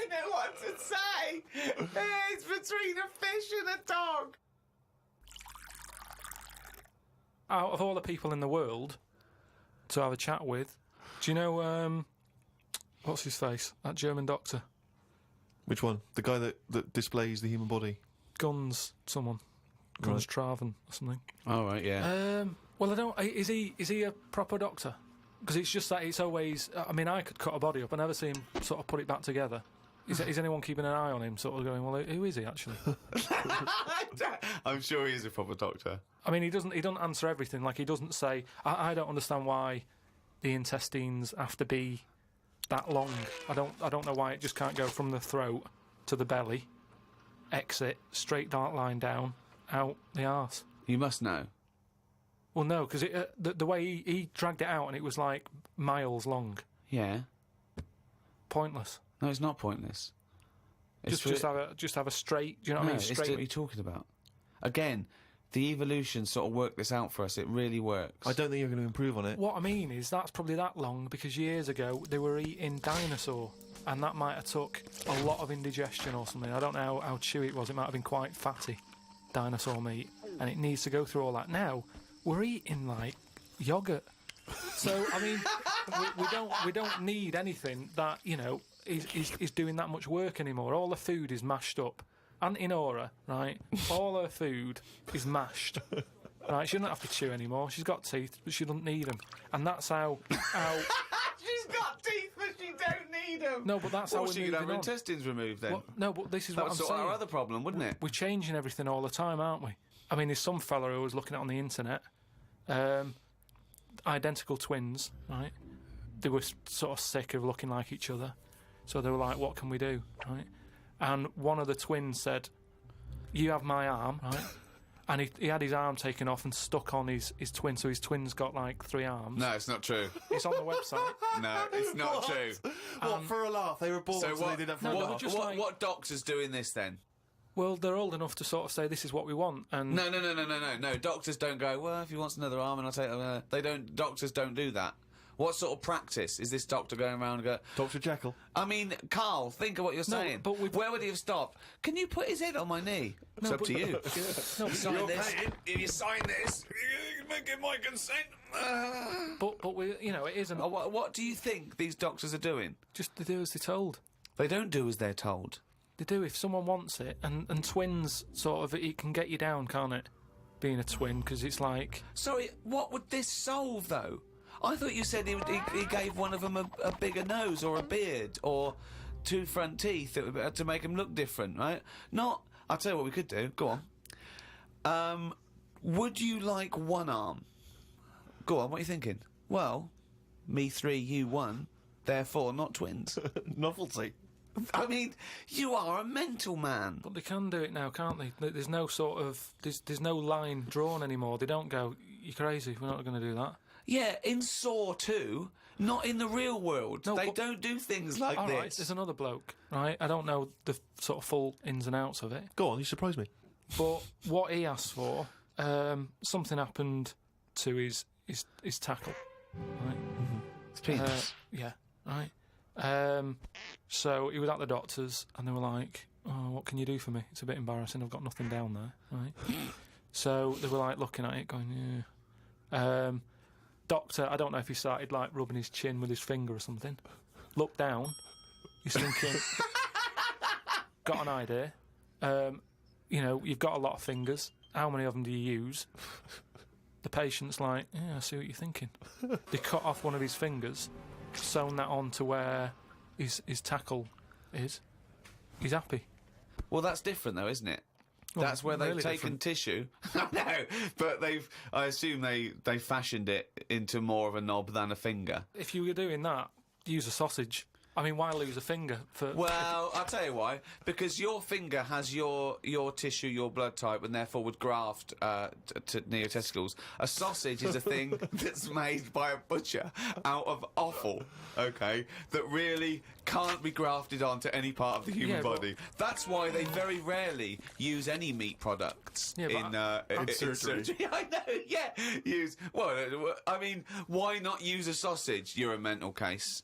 I know what to say. It's between a fish and a dog. Out of all the people in the world to have a chat with, do you know, what's his face? That German doctor. Which one? The guy that displays the human body? Guns Traven or something. Oh, right, yeah. Well, I don't... Is he a proper doctor? Because it's just that it's always... I mean, I could cut a body up. I never see him sort of put it back together. Is anyone keeping an eye on him, sort of going, well, who is he, actually? I'm sure he is a proper doctor. I mean, he doesn't answer everything. Like, he doesn't say... I don't understand why the intestines have to be that long. I don't know why it just can't go from the throat to the belly, exit, straight dark line down, out the arse. You must know. Well, no, because the way he dragged it out and it was, like, miles long. Yeah. Pointless. No, it's not pointless. Just have a straight... Do you know what I mean? Straight. What are you talking about? Again, the evolution sort of worked this out for us. It really works. I don't think you're going to improve on it. What I mean is that's probably that long because years ago they were eating dinosaur and that might have took a lot of indigestion or something. I don't know how chewy it was. It might have been quite fatty, dinosaur meat, and it needs to go through all that. Now, we're eating, like, yoghurt. So, I mean, we don't need anything that, you know, is doing that much work anymore. All the food is mashed up. Auntie Nora, right, all her food is mashed. Right, she doesn't have to chew anymore. She's got teeth, but she doesn't need them. And that's how... She's got teeth, but she don't need them. No, but that's how we're she moving could have her on. intestines removed then. Well, no, but this is that what I'm would sort saying. our other problem, wouldn't it? We're changing everything all the time, aren't we? I mean, there's some fella who I was looking at on the internet, identical twins, right? They were sort of sick of looking like each other. So they were like, what can we do, right? And one of the twins said, you have my arm, right? And he had his arm taken off and stuck on his twin, so his twin's got, like, 3 arms. No, it's not true. It's on the website. No, it's not true. What, for a laugh? They were born, so they did that for a laugh? What doctor's doing this then? Well, they're old enough to sort of say this is what we want, and... No. Doctors don't go, well, if he wants another arm and I'll take it. They don't... Doctors don't do that. What sort of practice is this doctor going around and go... Dr. Jekyll. I mean, Karl, think of what you're saying. But where would he have stopped? Can you put his head on my knee? It's up to you. No, Sign this. If you sign this, you can give my consent. But we, you know, it isn't... What do you think these doctors are doing? Just to do as they're told. They don't do as they're told. They do if someone wants it, and twins, sort of, it can get you down, can't it? Being a twin, because it's like... Sorry, what would this solve, though? I thought you said he gave one of them a bigger nose or a beard or 2 front teeth to make him look different, right? Not... I'll tell you what we could do. Go on. Would you like 1 arm? Go on, what are you thinking? Well, me 3, you 1, therefore not twins. Novelty. I mean, you are a mental man. But they can do it now, can't they? There's no sort of... There's no line drawn anymore. They don't go, you're crazy, we're not going to do that. Yeah, in Saw 2, not in the real world. No, they don't do things like all this. Right, there's another bloke, right? I don't know the sort of full ins and outs of it. Go on, you surprise me. But what he asked for, something happened to his tackle, right? Mm-hmm. It's penis. Yeah, right. So he was at the doctor's, and they were like, oh, what can you do for me? It's a bit embarrassing, I've got nothing down there, right? So they were, like, looking at it, going, yeah. Doctor, I don't know if he started, like, rubbing his chin with his finger or something. Looked down. He's thinking... got an idea. You know, you've got a lot of fingers. How many of them do you use? The patient's like, yeah, I see what you're thinking. They cut off one of his fingers, sewn that on to where his tackle is. He's happy. Well, that's different, though, isn't it? Well, that's where they've really taken different. tissue. No, but I assume they fashioned it into more of a knob than a finger. If you were doing that, use a sausage. I mean, why lose a finger for... Well, I'll tell you why. Because your finger has your tissue, your blood type, and therefore would graft to near your testicles. A sausage is a thing that's made by a butcher out of offal, okay, that really can't be grafted onto any part of the human body. That's why they very rarely use any meat products in surgery. I know, yeah. Well, I mean, why not use a sausage? You're a mental case.